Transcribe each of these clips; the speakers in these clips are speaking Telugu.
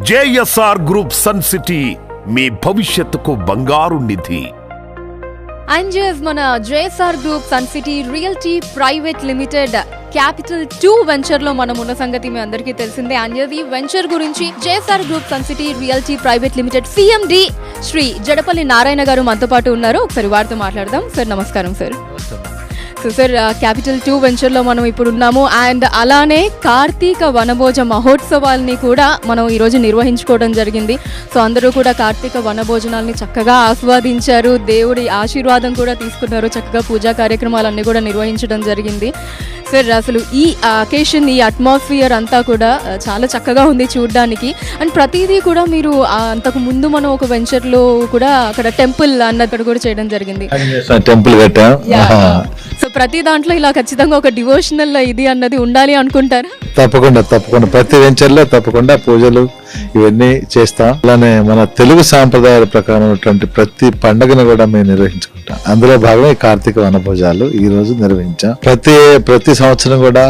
జేఎస్ఆర్ గ్రూప్ సన్ సిటీ మీ భవిష్యత్తుకు బంగారు నిధి. అంజస్ మన JSR group sun city realty private limited capital 2 venture లో మనం ఉన్న సంగతి మీ అందరికీ తెలిసిందే. అంజస్ ఈ వెంచర్ గురించి JSR group sun city realty private limited CMD Shri Jadapalli Narayana గారు మనతో పాటు ఉన్నారు. ఒకసారి వారితో మాట్లాడదాం. సార్ నమస్కారం. Sir so sir capital 2 venture లో మనం ఇప్పుడు ఉన్నాము. అండ్ అలానే కార్తీక వనభోజ మహోత్సవాల్ని కూడా మనం ఈరోజు నిర్వహించుకోవడం జరిగింది. సో అందరూ కూడా కార్తీక వనభోజనాల్ని చక్కగా ఆస్వాదించారు, దేవుడి ఆశీర్వాదం కూడా తీసుకున్నారు, చక్కగా పూజా కార్యక్రమాలన్నీ కూడా నిర్వహించడం జరిగింది. సార్ అసలు ఈ అకేషన్, ఈ అట్మాస్ఫియర్ అంతా కూడా చాలా చక్కగా ఉంది చూడడానికి. అండ్ ప్రతిదీ కూడా మీరు అంతకు ముందు మనం ఒక వెంచర్లో కూడా అక్కడ టెంపుల్ అన్నది కూడా చేయడం జరిగింది. టెంపుల్ కట్టాం. సో ప్రతి దాంట్లో ఇలా ఖచ్చితంగా ఒక డివోషనల్ ఇది అన్నది ఉండాలి అనుకుంటారా? తప్పకుండా ప్రతి వెంచర్లో తప్పకుండా పూజలు ఇవన్నీ చేస్తాం. అలానే మన తెలుగు సాంప్రదాయాల ప్రకారం ప్రతి పండుగను కూడా మేము నిర్వహించుకుంటాం. అందులో భాగంగా ఈ కార్తీక వనభోజాలు ఈ రోజు నిర్వహించాం. ప్రతి సంవత్సరం కూడా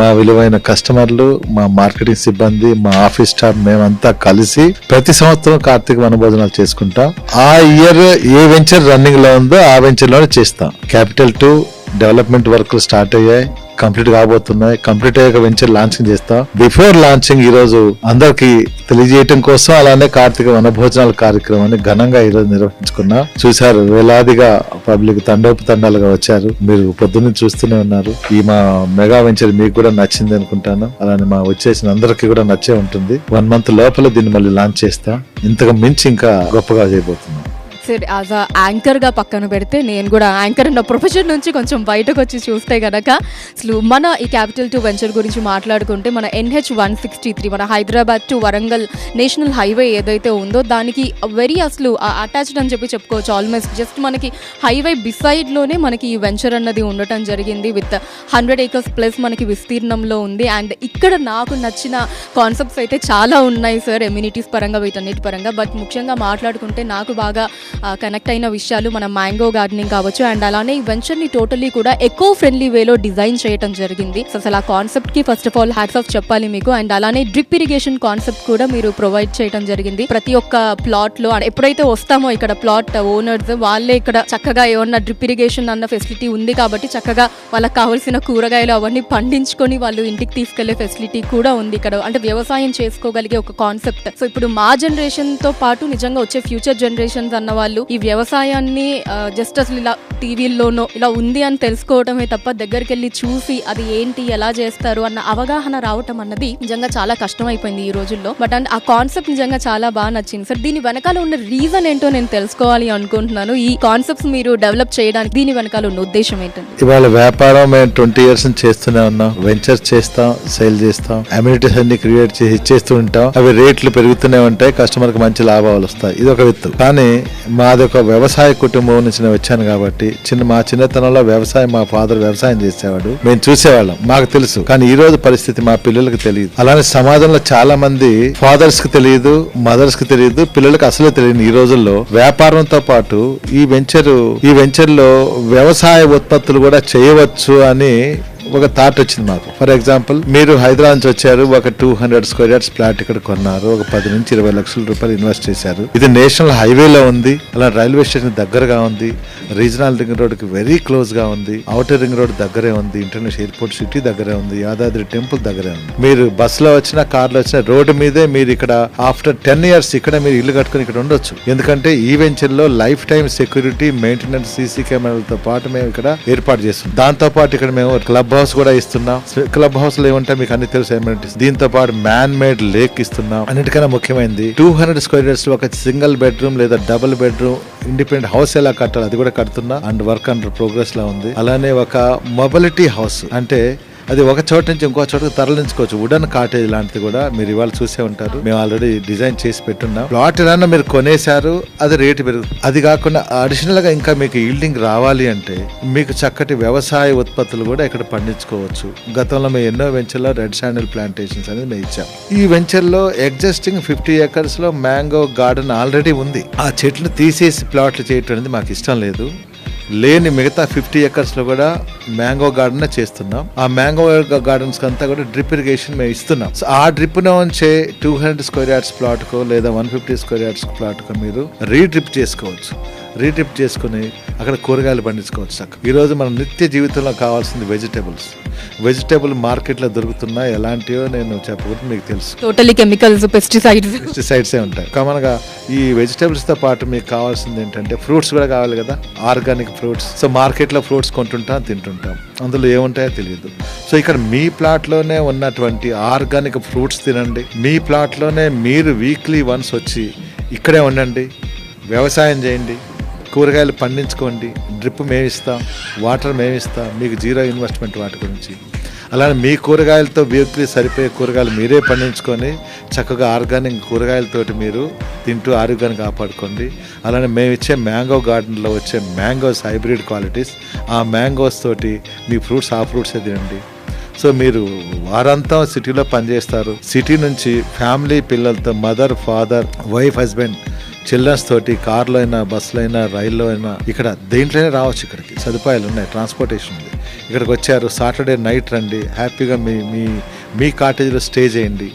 మా విలువైన కస్టమర్లు, మా మార్కెటింగ్ సిబ్బంది, మా ఆఫీస్ స్టాఫ్ మేమంతా కలిసి ప్రతి సంవత్సరం కార్తీక వనభోజనాలు చేసుకుంటాం. ఆ ఇయర్ ఏ వెంచర్ రన్నింగ్ లో ఉందో ఆ వెంచర్ లోనే చేస్తాం. క్యాపిటల్ 2 డెవలప్మెంట్ వర్క్లు స్టార్ట్ అయ్యాయి, కంప్లీట్ కాబోతున్నాయి. కంప్లీట్ అయ్యాక వెంచర్ లాంచింగ్ చేస్తాం. బిఫోర్ లాంచింగ్ ఈ రోజు అందరికి తెలియజేయటం కోసం అలానే కార్తీక వనభోజనాల కార్యక్రమాన్ని ఘనంగా ఈ రోజు నిర్వహించుకున్నాం. చూశారు, వేలాదిగా పబ్లిక్ తండోపతండాలుగా వచ్చారు. మీరు పొద్దున్న చూస్తూనే ఉన్నారు. ఈ మా మెగా వెంచర్ మీకు కూడా నచ్చింది అనుకుంటాను. అలానే మా వచ్చేసిన అందరికి కూడా నచ్చే ఉంటుంది. 1 month లోపల దీన్ని మళ్ళీ లాంచ్ చేస్తాం. ఇంతకు మించి ఇంకా గొప్పగా చేయబోతున్నాం. సార్ యాజ్ అ యాంకర్గా పక్కన పెడితే, నేను కూడా యాంకర్ అన్న ప్రొఫెషన్ నుంచి కొంచెం బయటకు వచ్చి చూస్తే కనుక అసలు మన ఈ క్యాపిటల్ 2 వెంచర్ గురించి మాట్లాడుకుంటే మన NH-163 మన Hyderabad to Warangal national highway ఏదైతే ఉందో దానికి వెరీ అసలు అటాచ్డ్ అని చెప్పుకోవచ్చు. ఆల్మోస్ట్ జస్ట్ మనకి హైవే బిసైడ్లోనే మనకి ఈ వెంచర్ అన్నది ఉండటం జరిగింది. విత్ 100 acres ప్లస్ మనకి విస్తీర్ణంలో ఉంది. అండ్ ఇక్కడ నాకు నచ్చిన కాన్సెప్ట్స్ అయితే చాలా ఉన్నాయి సార్, ఎమ్యూనిటీస్ పరంగా వీటన్నిటి పరంగా. బట్ ముఖ్యంగా మాట్లాడుకుంటే నాకు బాగా కనెక్ట్ అయిన విషయాలు మన మ్యాంగో గార్డెనింగ్ కావచ్చు. అండ్ అలానే ఈ వెంచర్ని టోటలీ కూడా ఎకో ఫ్రెండ్లీ వేలో డిజైన్ చేయడం జరిగింది. సో అసలు ఆ కాన్సెప్ట్ కి first of all hats off చెప్పాలి మీకు. అండ్ అలానే డ్రిప్ ఇరిగేషన్ కాన్సెప్ట్ కూడా మీరు ప్రొవైడ్ చేయడం జరిగింది. ప్రతి ఒక్క ప్లాట్ లో ఎప్పుడైతే వస్తామో ఇక్కడ ప్లాట్ ఓనర్స్ వాళ్ళే ఇక్కడ చక్కగా ఏమన్నా డ్రిప్ ఇరిగేషన్ అన్న ఫెసిలిటీ ఉంది కాబట్టి చక్కగా వాళ్ళకి కావాల్సిన కూరగాయలు అవన్నీ పండించుకొని వాళ్ళు ఇంటికి తీసుకెళ్లే ఫెసిలిటీ కూడా ఉంది ఇక్కడ. అంటే వ్యవసాయం చేసుకోగలిగే ఒక కాన్సెప్ట్. సో ఇప్పుడు మా జనరేషన్ తో పాటు నిజంగా వచ్చే ఫ్యూచర్ జనరేషన్స్ అన్న వాళ్ళు ఈ వ్యవసాయాన్ని జస్ట్ అసలు ఇలా టీవీల్లోనో ఇలా ఉంది అని తెలుసుకోవటమే తప్ప దగ్గరికి వెళ్ళి చూసి అది ఏంటి, ఎలా చేస్తారు అన్న అవగాహన రావటం అన్నది నిజంగా చాలా కష్టం అయిపోయింది ఈ రోజుల్లో. బట్ అండ్ ఆ కాన్సెప్ట్ నిజంగా చాలా బాగా నచ్చింది సార్. దీని వెనకాల ఉన్న రీజన్ ఏంటో నేను తెలుసుకోవాలి అనుకుంటున్నాను. ఈ కాన్సెప్ట్స్ మీరు డెవలప్ చేయడానికి దీని వెనకాల ఉన్న ఉద్దేశం ఏంటంటే, ఇవాళ వ్యాపారం మేము 20 years చేస్తూనే ఉన్నాం. వెంచర్ చేస్తాం, సేల్ చేస్తాం, అమ్యూనిటీస్ అన్ని క్రియేట్ చేసి ఇచ్చేస్తూ ఉంటాం. అవి రేట్లు పెరుగుతూనే ఉంటాయి, కస్టమర్ కి మంచి లాభాలు వస్తాయి. ఇది ఒక విత్తు. కానీ మాది ఒక వ్యవసాయ కుటుంబం నుంచి నేను వచ్చాను కాబట్టి మా చిన్నతనంలో వ్యవసాయం, మా ఫాదర్ వ్యవసాయం చేసేవాడు, మేము చూసేవాళ్ళం, మాకు తెలుసు. కానీ ఈ రోజు పరిస్థితి మా పిల్లలకు తెలియదు. అలానే సమాజంలో చాలా మంది ఫాదర్స్ కి తెలియదు, మదర్స్ కి తెలియదు, పిల్లలకు అసలే తెలియదు. ఈ రోజుల్లో వ్యాపారంతో పాటు ఈ వెంచర్ లో వ్యవసాయ ఉత్పత్తులు కూడా చేయవచ్చు అని ఒక థాట్ వచ్చింది మాకు. ఫర్ ఎగ్జాంపుల్, మీరు హైదరాబాద్ నుంచి వచ్చారు, ఒక 200 square yards ఫ్లాట్ ఇక్కడ కొన్నారు, ఒక 10 నుంచి 20 లక్షల రూపాయలు ఇన్వెస్ట్ చేశారు. ఇది నేషనల్ హైవేలో ఉంది, అలా రైల్వే స్టేషన్ దగ్గరగా ఉంది, రీజనల్ రింగ్ రోడ్ కి వెరీ క్లోజ్ గా ఉంది, ఔటర్ రింగ్ రోడ్ దగ్గరే ఉంది, ఇంటర్నేషనల్ ఎయిర్పోర్ట్ సిటీ దగ్గరే ఉంది, యాదాద్రి టెంపుల్ దగ్గరే ఉంది. మీరు బస్సులో వచ్చినా, కార్లో వచ్చినా రోడ్డు మీదే మీరు ఇక్కడ ఆఫ్టర్ 10 years ఇక్కడ మీరు ఇల్లు కట్టుకుని ఇక్కడ ఉండొచ్చు. ఎందుకంటే ఈ వెంచర్ లో life time security, maintenance, CC కెమెరాలతో పాటు మేము ఇక్కడ ఏర్పాటు చేస్తున్నాం. దాంతో పాటు ఇక్కడ మేము క్లబ్ హౌస్ కూడా ఇస్తున్నాం. క్లబ్ హౌస్ లో ఏమంటే మీకు అన్ని తెలుసు అమ్యూనిటీస్. దీంతో పాటు మ్యాన్ మేడ్ లేక్ ఇస్తున్నాం. అన్నిటికన్నా ముఖ్యమైనది 200 square yards లో ఒక సింగిల్ బెడ్రూమ్ లేదా డబుల్ బెడ్రూమ్ ఇండిపెండెంట్ హౌస్ ఎలా కట్టాలి అది కూడా కడుతున్నా. అండ్ వర్క్ అండర్ ప్రోగ్రెస్ లో ఉంది. అలానే ఒక మొబిలిటీ హౌస్, అంటే అది ఒక చోట నుంచి ఇంకో చోటకు తరలించుకోవచ్చు. వుడన్ కాటేజ్ లాంటిది కూడా మీరు ఇవాళ చూసే ఉంటారు. మేము ఆల్రెడీ డిజైన్ చేసి పెట్టున్నాం. ప్లాట్ ఏదన్నా మీరు కొనేశారు, అది రేటు పెరుగుతుంది. అది కాకుండా అడిషనల్ గా ఇంకా మీకు ఈల్డింగ్ రావాలి అంటే మీకు చక్కటి వ్యవసాయ ఉత్పత్తులు కూడా ఇక్కడ పండించుకోవచ్చు. గతంలో మేము ఎన్నో వెంచర్లో రెడ్ శాండిల్ ప్లాంటేషన్స్ అనేది మేము ఇచ్చాం. ఈ వెంచర్ లో ఎగ్జిస్టింగ్ 50 acres లో మ్యాంగో గార్డెన్ ఆల్రెడీ ఉంది. ఆ చెట్లు తీసేసి ప్లాట్లు చేయటం అనేది మాకు ఇష్టం లేదు. లేని మిగతా 50 acres లో కూడా మ్యాంగో గార్డెన్ చేస్తున్నాం. ఆ మ్యాంగో గార్డెన్స్ అంతా కూడా డ్రిప్ ఇరిగేషన్ మేము ఇస్తున్నాం. సో ఆ డ్రిప్ నుంచే 200 square yards ప్లాట్ కో లేదా 150 square yards ప్లాట్ కో మీరు రీడ్రిప్ చేసుకోవచ్చు. రీడ్రిప్ చేసుకుని అక్కడ కూరగాయలు పండించుకోవచ్చు. ఈ రోజు మన నిత్య జీవితంలో కావాల్సింది వెజిటేబుల్ మార్కెట్లో దొరుకుతున్నా ఎలాంటివో నేను చెప్పకూడదు, మీకు తెలుసు. టోటలీ కెమికల్స్, పెస్టిసైడ్సే ఉంటాయి. కామన్గా ఈ వెజిటేబుల్స్ తో పాటు మీకు కావాల్సింది ఏంటంటే ఫ్రూట్స్ కూడా కావాలి కదా, ఆర్గానిక్ ఫ్రూట్స్. సో మార్కెట్లో ఫ్రూట్స్ కొంటుంటాం, తింటుంటాం, అందులో ఏముంటాయో తెలియదు. సో ఇక్కడ మీ ప్లాట్లోనే ఉన్నటువంటి ఆర్గానిక్ ఫ్రూట్స్ తినండి. మీ ప్లాట్లోనే మీరు వీక్లీ వన్స్ వచ్చి ఇక్కడే ఉండండి, వ్యవసాయం చేయండి, కూరగాయలు పండించుకోండి. డ్రిప్ మేమిస్తాం, వాటర్ మేమిస్తాం, మీకు జీరో ఇన్వెస్ట్మెంట్ వాటి గురించి. అలానే మీ కూరగాయలతో వీక్లీ సరిపోయే కూరగాయలు మీరే పండించుకొని చక్కగా ఆర్గానిక్ కూరగాయలతోటి మీరు తింటూ ఆరోగ్యాన్ని కాపాడుకోండి. అలానే మేము ఇచ్చే మ్యాంగో గార్డెన్లో వచ్చే మ్యాంగోస్ హైబ్రిడ్ క్వాలిటీస్, ఆ మ్యాంగోస్ తోటి మీ ఫ్రూట్స్ ఆ ఫ్రూట్సే తినండి. సో మీరు వారంతా సిటీలో పనిచేస్తారు. సిటీ నుంచి ఫ్యామిలీ పిల్లలతో mother, father, wife, husband, children's తోటి కార్లో అయినా, బస్సులో అయినా, రైల్లో అయినా, ఇక్కడ దేంట్లోనే రావచ్చు. ఇక్కడికి సదుపాయాలు ఉన్నాయి, ట్రాన్స్పోర్టేషన్ ఉంది. ఇక్కడికి వచ్చారు, సాటర్డే నైట్ రండి, హ్యాపీగా మీ కాటేజీలో స్టే చేయండి.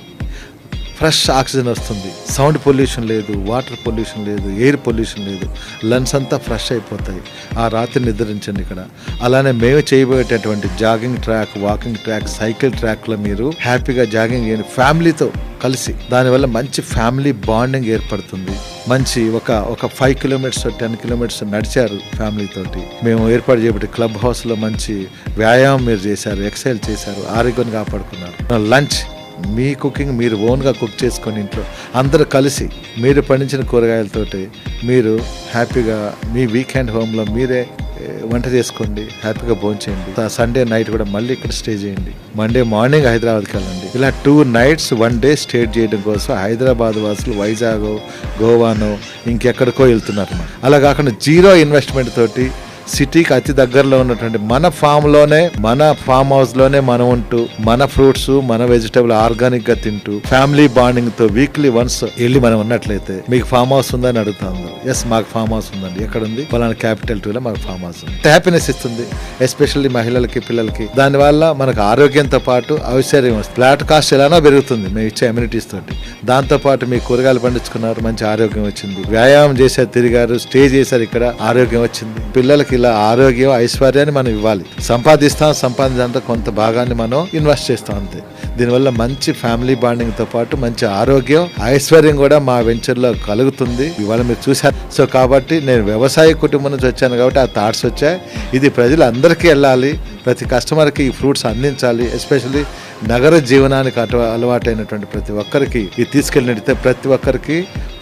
ఫ్రెష్ ఆక్సిజన్ వస్తుంది, సౌండ్ పొల్యూషన్ లేదు, వాటర్ పొల్యూషన్ లేదు, ఎయిర్ పొల్యూషన్ లేదు, లంగ్స్ అంతా ఫ్రెష్ అయిపోతాయి. ఆ రాత్రి నిద్రించండి ఇక్కడ. అలానే మేము చేయబోయేటటువంటి jogging track, walking track, cycle ట్రాక్లో మీరు హ్యాపీగా జాగింగ్ చేయండి ఫ్యామిలీతో కలిసి. దానివల్ల మంచి ఫ్యామిలీ బాండింగ్ ఏర్పడుతుంది. మంచి ఒక 5 kilometers 10 kilometers నడిచారు ఫ్యామిలీ తోటి. మేము ఏర్పాటు చేయబట్టి క్లబ్ హౌస్లో మంచి వ్యాయామం మీరు చేశారు, ఎక్సర్సైజ్ చేశారు, ఆరోగ్యాన్ని కాపాడుకున్నారు. లంచ్ మీ కుకింగ్ మీరు ఓన్గా కుక్ చేసుకొని ఇంట్లో అందరూ కలిసి మీరు పండించిన కూరగాయలతోటి మీరు హ్యాపీగా మీ వీకెండ్ హోమ్లో మీరే వంట చేసుకోండి, హ్యాపీగా భోంచేయండి. సండే నైట్ కూడా మళ్ళీ ఇక్కడ స్టే చేయండి. మండే మార్నింగ్ హైదరాబాద్కి వెళ్ళండి. ఇలా 2 nights 1 day స్టే చేయడం కోసం హైదరాబాద్ వాసులు వైజాగ్, గోవానో ఇంకెక్కడికో వెళ్తున్నారు. అలా కాకుండా జీరో ఇన్వెస్ట్మెంట్ తోటి సిటీకి అతి దగ్గరలో ఉన్నటువంటి మన ఫామ్లోనే, మన ఫామ్ హౌస్లోనే మనం ఉంటూ మన ఫ్రూట్స్, మన వెజిటబుల్ ఆర్గానిక్గా తింటూ ఫ్యామిలీ బాండింగ్తో వీక్లీ వన్స్ వెళ్ళి మనం ఉన్నట్లయితే, మీకు ఫామ్ హౌస్ ఉందని అడుగుతాను. ఎస్, మాకు ఫామ్ హౌస్ ఉందండి. ఎక్కడుంది? పలానా క్యాపిటల్ 2లో మాకు ఫామ్ హౌస్ ఉంది. హ్యాపీనెస్ ఇస్తుంది, ఎస్పెషల్లీ మహిళలకి, పిల్లలకి. దానివల్ల మనకు ఆరోగ్యంతో పాటు ఐశ్వర్యం వస్తుంది. ఫ్లాట్ కాస్ట్ ఎలానో పెరుగుతుంది మేము ఇచ్చే అమ్యూనిటీస్ తోటి. దాంతోపాటు మీ కూరగాయలు పండించుకున్నారు, మంచి ఆరోగ్యం వచ్చింది. వ్యాయామం చేశారు, తిరిగారు, స్టే చేశారు, ఇక్కడ ఆరోగ్యం వచ్చింది. పిల్లలకి ఇలా ఆరోగ్యం, ఐశ్వర్యాన్ని మనం ఇవ్వాలి. సంపాదించడంతో కొంత భాగాన్ని మనం ఇన్వెస్ట్ చేస్తాం అంతే. దీనివల్ల మంచి ఫ్యామిలీ బాండింగ్ తో పాటు మంచి ఆరోగ్యం, ఐశ్వర్యం కూడా మా వెంచర్ లో కలుగుతుంది. ఇవాళ మీరు చూశారు. సో కాబట్టి నేను వ్యవసాయ కుటుంబం నుంచి వచ్చాను కాబట్టి ఆ థాట్స్ వచ్చాయి. ఇది ప్రజలందరికీ వెళ్ళాలి, ప్రతి కస్టమర్కి ఈ ఫ్రూట్స్ అందించాలి. ఎస్పెషల్లీ నగర జీవనానికి అలవాటైనటువంటి ప్రతి ఒక్కరికి ఇది తీసుకెళ్ళినట్టయితే ప్రతి ఒక్కరికి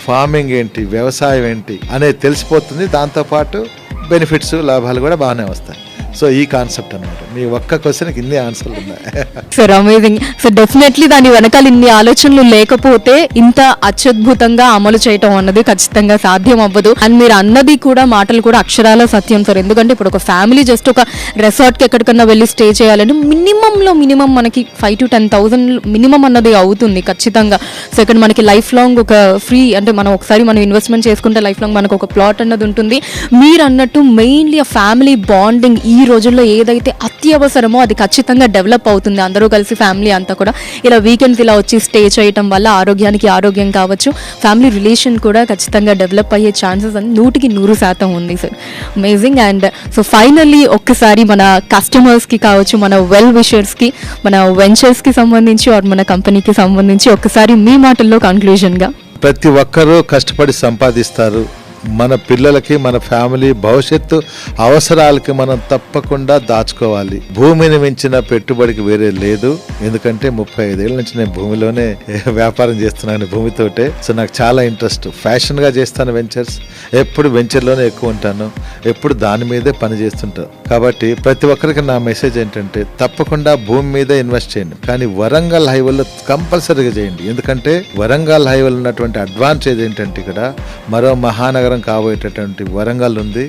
ఫార్మింగ్ ఏంటి, వ్యవసాయం ఏంటి అనేది తెలిసిపోతుంది. దాంతోపాటు బెనిఫిట్స్, లాభాలు కూడా బాగానే వస్తాయి. సో ఈ కాన్సెప్ట్ అనమాట. మీ ఒక్క క్వశ్చన్కి ఇన్ని ఆన్సర్లు ఉన్నాయి. Sir amazing. సో డెఫినెట్లీ దాని వెనకాల ఇన్ని ఆలోచనలు లేకపోతే ఇంత అత్యద్భుతంగా అమలు చేయటం అన్నది ఖచ్చితంగా సాధ్యం అవ్వదు. అండ్ మీరు అన్నది కూడా, మాటలు కూడా అక్షరాల సత్యం సార్. ఎందుకంటే ఇప్పుడు ఒక ఫ్యామిలీ జస్ట్ ఒక రిసార్ట్కి ఎక్కడికన్నా వెళ్ళి స్టే చేయాలంటే మినిమం మనకి 5,000 to 10,000 మినిమం అన్నది అవుతుంది ఖచ్చితంగా. సో ఇక్కడ మనకి లైఫ్ లాంగ్ ఒక ఫ్రీ, అంటే మనం ఒకసారి మనం ఇన్వెస్ట్మెంట్ చేసుకుంటే లైఫ్ లాంగ్ మనకు ఒక ప్లాట్ అన్నది ఉంటుంది. మీరు అన్నట్టు మెయిన్లీ ఆ ఫ్యామిలీ బాండింగ్ ఈ రోజుల్లో ఏదైతే అత్యవసరమో అది ఖచ్చితంగా డెవలప్ అవుతుంది. అందరూ కలిసి ఫ్యామిలీ అంతా కూడా ఇలా వీకెండ్స్ ఇలా వచ్చి స్టే చేయటం వల్ల ఆరోగ్యానికి ఆరోగ్యం కావచ్చు, ఫ్యామిలీ రిలేషన్ కూడా ఖచ్చితంగా డెవలప్ అయ్యే ఛాన్సెస్ అని 100% ఉంది sir. Amazing. And so finally ఒక్కసారి మన కస్టమర్స్కి కావచ్చు, మన వెల్ విషర్స్కి, మన వెంచర్స్కి సంబంధించి మన కంపెనీకి సంబంధించి ఒక్కసారి మీ మాటల్లో కన్క్లూజన్గా. ప్రతి ఒక్కరూ కష్టపడి సంపాదిస్తారు. మన పిల్లలకి, మన ఫ్యామిలీ భవిష్యత్తు అవసరాలకి మనం తప్పకుండా దాచుకోవాలి. భూమిని మించిన పెట్టుబడికి వేరే లేదు. ఎందుకంటే 35 ఏళ్ళ నుంచి నేను భూమిలోనే వ్యాపారం చేస్తున్నాను, భూమితోటే. సో నాకు చాలా ఇంట్రెస్ట్. ఫ్యాషన్ గా చేస్తాను వెంచర్స్. ఎప్పుడు వెంచర్లోనే ఎక్కువ ఉంటాను, ఎప్పుడు దాని మీదే పని చేస్తుంటాను. కాబట్టి ప్రతి ఒక్కరికి నా మెసేజ్ ఏంటంటే తప్పకుండా భూమి మీదే ఇన్వెస్ట్ చేయండి. కానీ వరంగల్ హైవేలో కంపల్సరీగా చేయండి. ఎందుకంటే వరంగల్ హైవేలో ఉన్నటువంటి అడ్వాంటేజ్ ఏంటంటే ఇక్కడ మరో మహానగరం కాబోయేటటువంటి వరంగల్ ఉంది.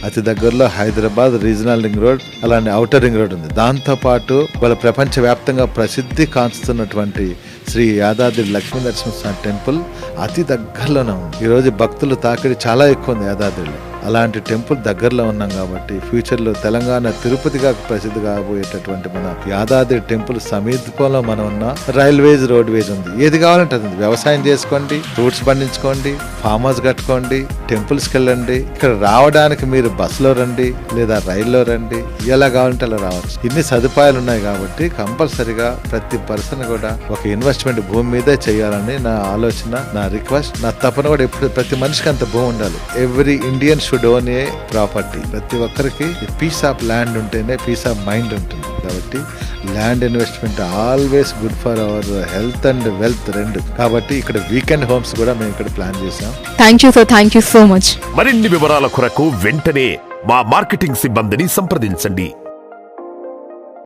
అతి దగ్గరలో హైదరాబాద్ రీజనల్ రింగ్ రోడ్, అలానే ఔటర్ రింగ్ రోడ్ ఉంది. దాంతోపాటు వాళ్ళ ప్రపంచవ్యాప్తంగా ప్రసిద్ధి కాంచుతున్నటువంటి శ్రీ యాదాద్రి లక్ష్మీ నరసింహస్వామి టెంపుల్ అతి దగ్గరలోనే ఉంది. ఈ రోజు భక్తులు తాకిడి చాలా ఎక్కువ ఉంది యాదాద్రిలో. అలాంటి టెంపుల్ దగ్గరలో ఉన్నాం కాబట్టి ఫ్యూచర్ లో తెలంగాణ తిరుపతిగా ప్రసిద్ధి కాబోయేటటువంటి మన యాదాద్రి టెంపుల్ సమీపంలో మనం ఉన్న రైల్వేస్ రోడ్వేస్ ఉంది. ఏది కావాలంటే అది వ్యవసాయం చేసుకోండి, ఫ్రూట్స్ పండించుకోండి, ఫామ్ హౌస్ కట్టుకోండి, టెంపుల్స్ కి వెళ్ళండి. ఇక్కడ రావడానికి మీరు బస్సులో రండి లేదా రైల్లో రండి, ఎలా కావాలంటే అలా రావచ్చు. ఇన్ని సదుపాయాలు ఉన్నాయి కాబట్టి కంపల్సరిగా ప్రతి పర్సన్ కూడా ఒక ఇన్వెస్ట్మెంట్ భూమి మీదే చేయాలని నా ఆలోచన, నా రిక్వెస్ట్, నా తపన కూడా. ఎప్పుడు ప్రతి మనిషికి అంత భూమి ఉండాలి. Every Indian should own A property. ప్రతి ఒక్కరికి పీస్ ఆఫ్ ల్యాండ్ ఉంటేనే పీస్ ఆఫ్ మైండ్ ఉంటుంది. కాబట్టి land investment always good for our health and wealth రెండు. కాబట్టి ఇక్కడ వీకెండ్ హోమ్స్ కూడా మేము ఇక్కడ ప్లాన్ చేసాం. Thank you so much. మరిన్ని వివరాల కొరకు వెంటనే మా మార్కెటింగ్ సిబ్బందిని సంప్రదించండి.